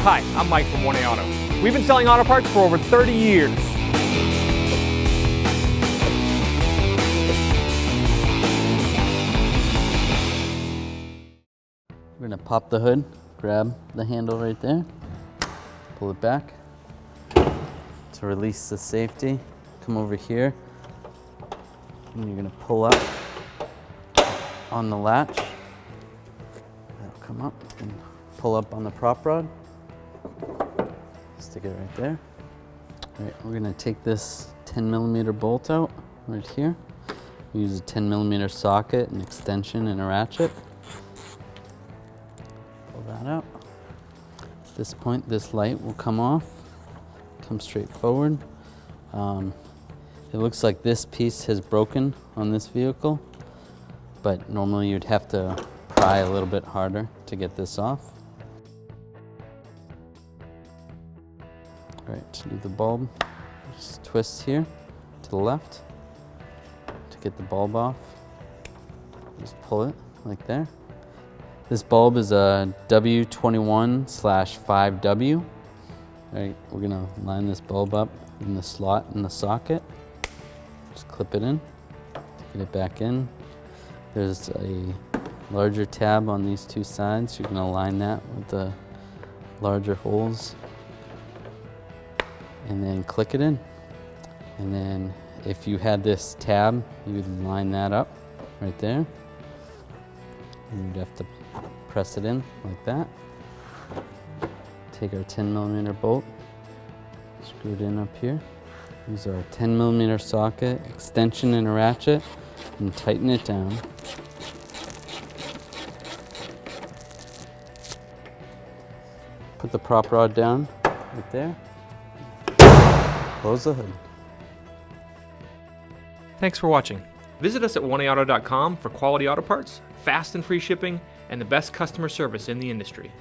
Hi, I'm Mike from 1A Auto. We've been selling auto parts for over 30 years. We're going to pop the hood, grab the handle right there, pull it back to release the safety. Come over here, and you're going to pull up on the latch. That'll come up and pull up on the prop rod. Stick it right there. All right, we're going to take this 10mm bolt out right here. We use a 10mm socket, an extension, and a ratchet. Pull that out. At this point, this light will come off, come straight forward. It looks like this piece has broken on this vehicle, but normally you'd have to pry a little bit harder to get this off. All right, to do the bulb, just twist here to the left to get the bulb off. Just pull it like there. This bulb is a W21/5W. All right, we're gonna line this bulb up in the slot in the socket. Just clip it in, get it back in. There's a larger tab on these two sides. You're gonna align that with the larger holes and then click it in. And then if you had this tab, you would line that up right there. And you'd have to press it in like that. Take our 10mm bolt, screw it in up here. Use our 10mm socket, extension, and a ratchet, and tighten it down. Put the prop rod down right there. Close the hood. Thanks for watching. Visit us at 1AAuto.com for quality auto parts, fast and free shipping, and the best customer service in the industry.